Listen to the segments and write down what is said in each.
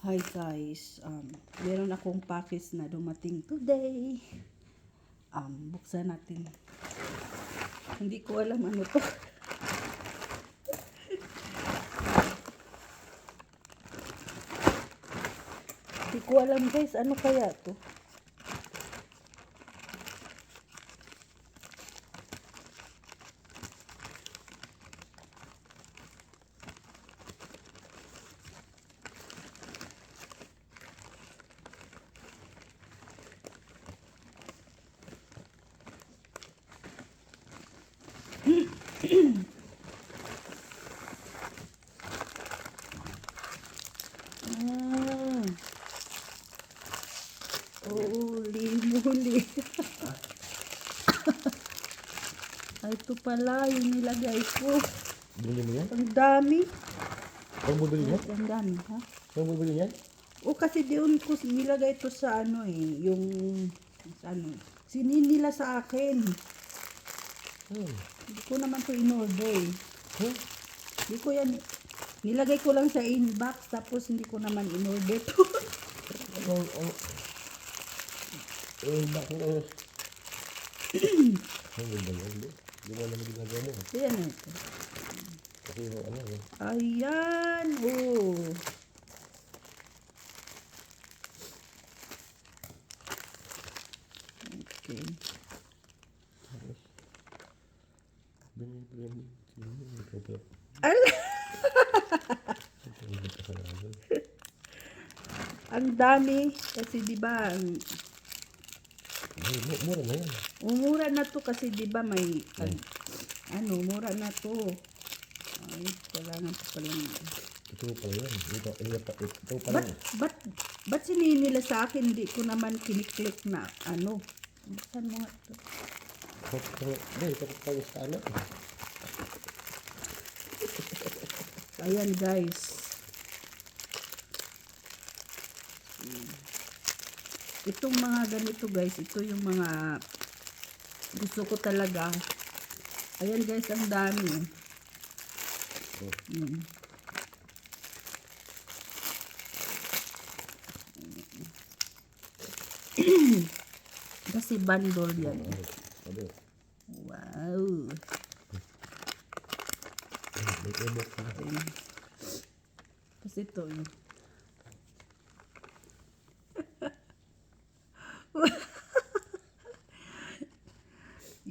Hi guys, meron akong package na dumating today. Buksan natin. Hindi ko alam ano to. Hindi ko alam guys, ano kaya to. Ah, huli. Ay, ito pala yung nilagay ko. Bili mo yan? Ang dami. Ang bubili yan? Ang dami, ha? Ang bubili yan? O kasi doon ko nilagay to sa ano yung sa ano. Sinin nila sa akin. Hindi ko naman to in-order eh. Hindi ko yan, nilagay ko lang sa inbox tapos hindi ko naman in-order to. Bakit ano? Ano ba yan? Hindi mo alam ang ginagawa mo. Ayan na ito. Kasi yung ano eh. Ayan, oh. Okay. Bili. Ala! Ang dami kasi 'di ba Mura na yan. mura na to kasi 'di ba may ano, mura na to. Ay, kailangan pa pala. Ito pala yan. Ito pala. Ba't sinihin nila sa akin? Hindi ko naman kiniklik na ano. Buksan mo nga ito. Ito pala sa ano. Ayan guys. Itong mga ganito guys, ito yung mga gusto ko talaga. Ayan guys, ang dami. Kasi bundle yan. Wow. Kasi ito yun.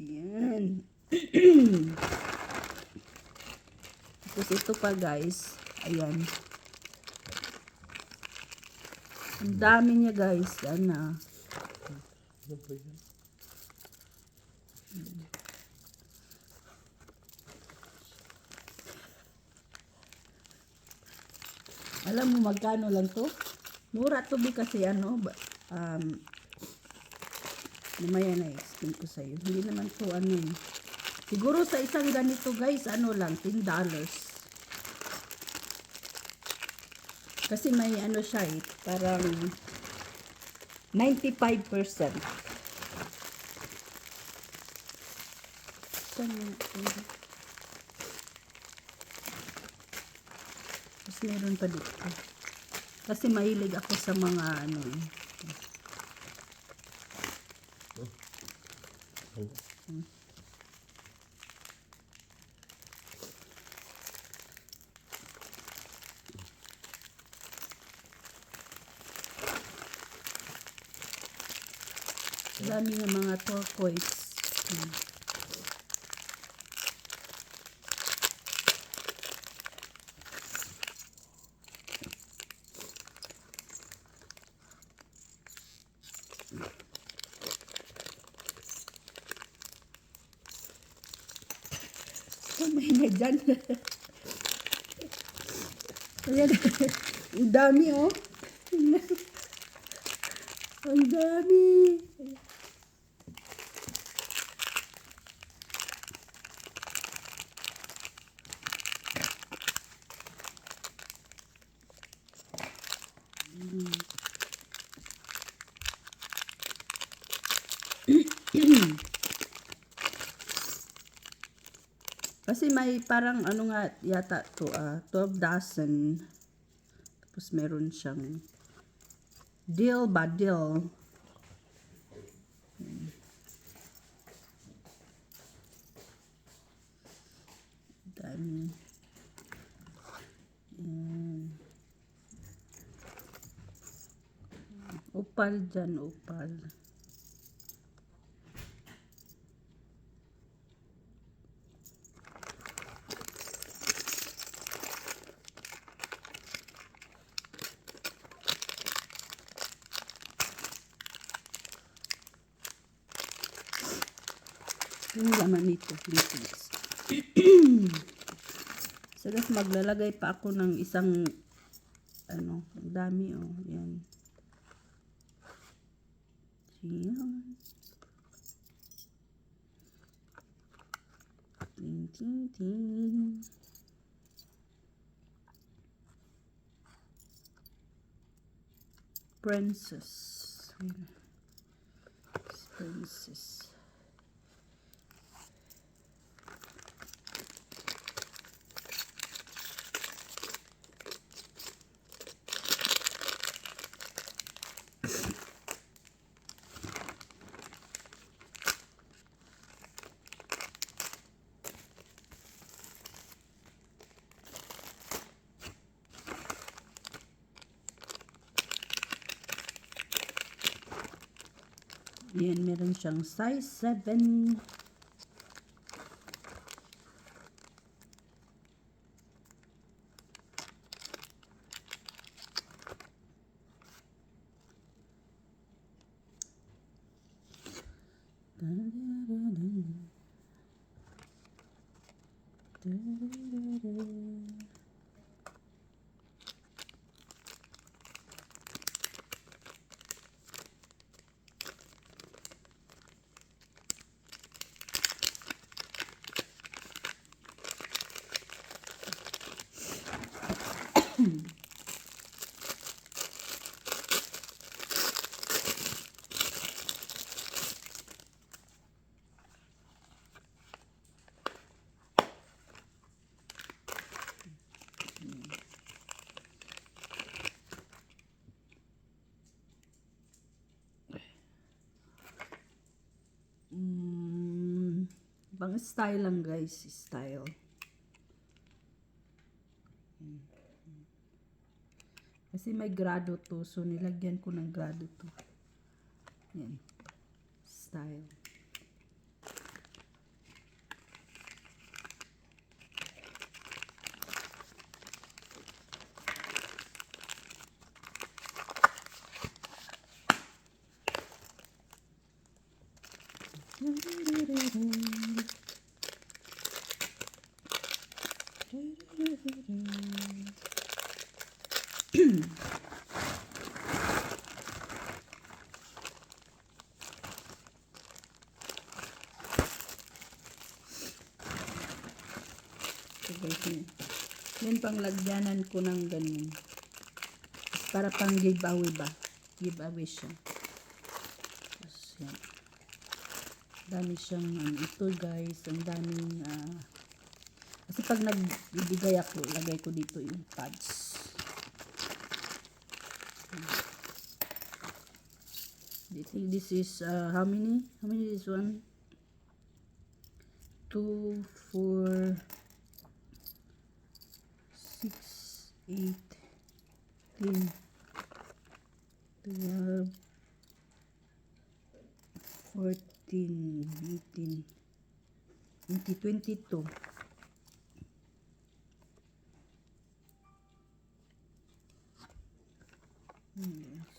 Yan. Tapos ito pa guys. Ayan. Ang dami niya guys. Yan na. Ano ba yan? Alam mo magkano lang to? Mura to kasi ano. Mamaya na explain ko sa'yo. Hindi naman to ano eh. Siguro sa isang ganito guys, ano lang, $10. Kasi may ano siya eh, parang 95%. Saan yun? Tapos meron pa dito. Kasi mahilig ako sa mga ano eh. Dami ng mga turquoise. May na dyan. Ayan. Ang dami oh. Ang dami. Kasi may parang ano nga yata to 12 dozen. Tapos Tapos meron siyang dill ba? Dill. Dami. Opal dyan, opal. Yung laman nito, guys. So guys, maglalagay pa ako ng isang ang dami yan. Yan. Ting ting ting. Princess. Princess. Yan, meron siyang size 7. Pang style lang guys, style. Kasi may grado to, so nilagyan ko ng grado to. Yan. Style. So guys, yan pang lagyanan ko ng ganun. Para pang giveaway ba? Giveaway siya. Tapos yan. Dami siyang ito guys. Ang daming kasi pag nagbibigay ako, lagay ko dito yung pads. I think this is how many? How many is one? 2, 4, 6, 8, 10, 12, 14, 18, 20, 22. Yes.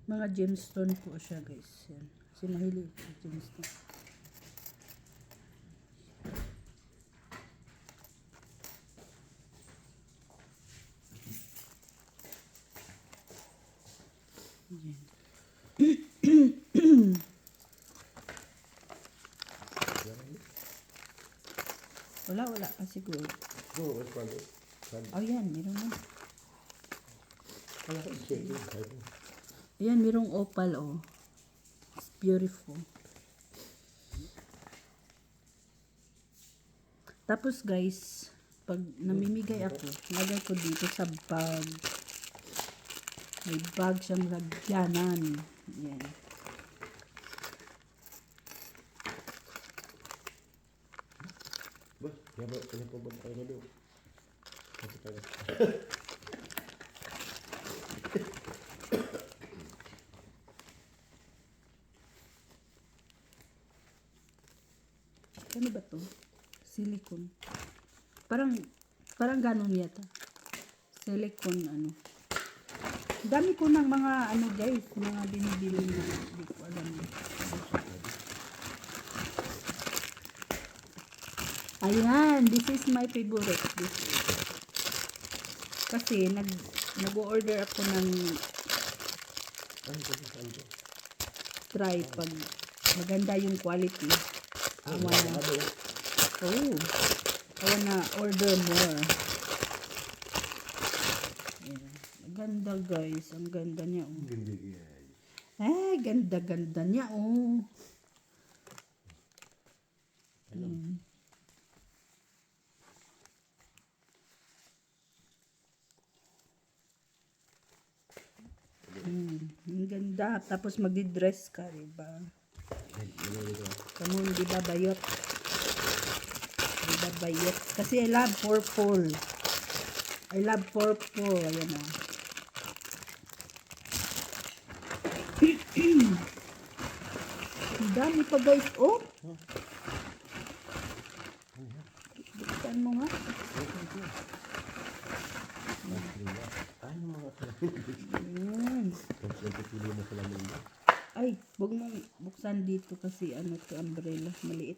Mga gemstone po siya guys. Yan. Kasi mahilig ko gemstone. Yan. Wala pa siguro. Oo, what's one? Oh yan, meron na. Wala ka shade. Ayan, merong opal Beautiful. Tapos guys, pag namimigay ako, lagay ko dito sa bag. May bag siyang lagyanan. Yan. Ba, yan po ba tayo na doon? Kasi tayo. Ano ba to? Silicone. Parang ganun yata. Silicone ano. Dami ko ng mga ano guys, mga binibili na hindi ko alam. Ayan, this is my favorite. This is. Kasi nag-order ako ng Ano ba saan to? try pag maganda yung quality. I wanna order more. Ayan. Ang ganda guys, ang ganda niya oh. Ganda yan. Ganda niya oh. Ayan. Ang ganda. Tapos magdi-dress ka, diba? Kamu hindi ba bayot? Hindi ba bayot? Kasi I love purple. I love purple. Ayan o. Ang dami pa guys. Oh! Buksan mo nga. Ano mga Ayan. tapos nagpipili mo sila nila. Ay, huwag mong buksan dito kasi ano to umbrella, maliit.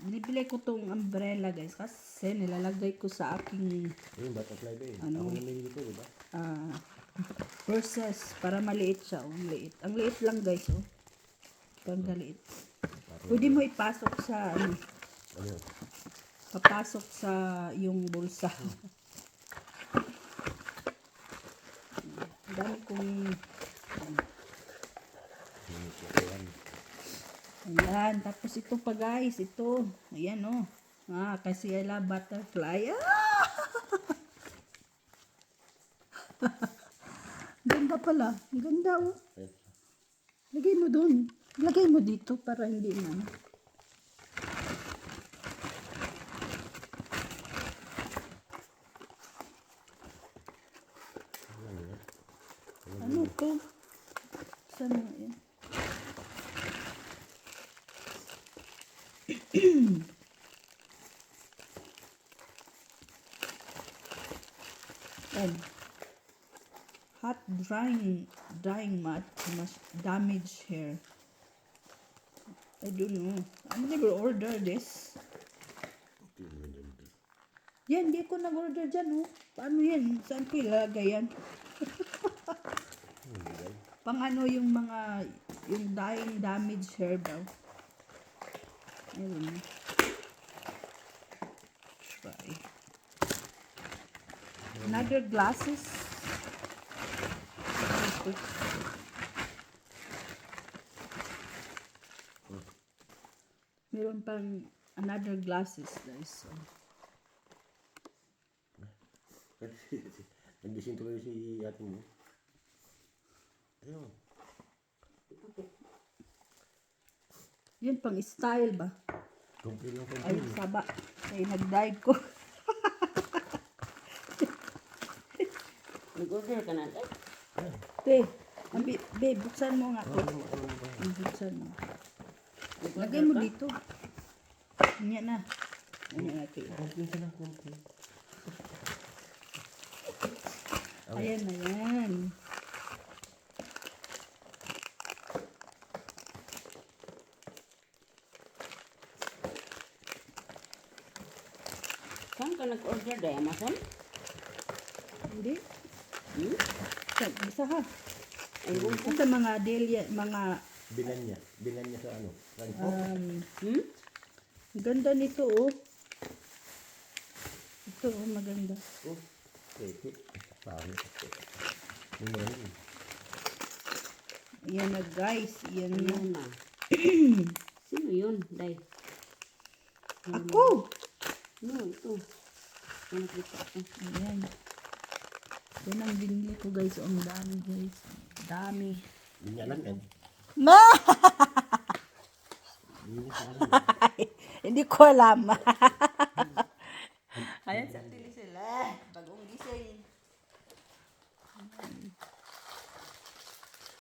Binibili ko tong umbrella guys kasi nilalagay ko sa aking Yung butterfly ba eh. Ano? Ako namili ko, diba? purses para maliit siya, oh, maliit. Ang liit lang guys, oh. Pang galiit. Pwede mo ipasok sa ano, Ano yun? papasok sa yung bulsa. Ang dami kong ayan, tapos ito pa guys, ito, ayan oh. Kasi I love butterfly. Ganda pala, ang ganda oh. Lagay mo dun, lagay mo dito para hindi na. Ano to? Saan mo yan? And hot drying mat must damage hair. I don't know. I never order this. Yan, hindi ko nag-order dyan, oh. Paano yan? Saan ko ilalagay yan? Pang ano yung mga, yung dyeing damage hair daw. Ayun. Try. Another glasses. Meron pang another glasses, guys. So, Nagising tuloy si ate mo. Ayun. yun pang style ba? Kumple lang Ay, kumple. saba. Ay, nag-dive ko. Nag-order ka na. Te, babe, buksan mo nga to. Buksan mo. Lagay mo dito. Yan na. Yan na ito. Kumple ka lang kumple. Ayan na yan. Saan ka nag-order day? Amazon? Hindi. Hmm? Isa ha. Ay, Ito sa mga delia, mga Bilan niya sa ano? Rancho? hmm? ang ganda nito oh. Ito oh, maganda. Oh, pwede. Pangit. Yung mga yun. Ayan na guys. Ayan na. Ayan na. Sino yun, Day? Ako! No, ito. Yan nakita ko. Ayan. Yan ang binili ko guys. Ang dami guys. Dami. Hindi niya alam yan. Ma! Hindi niya alam. Hindi ko alam. Ayan sa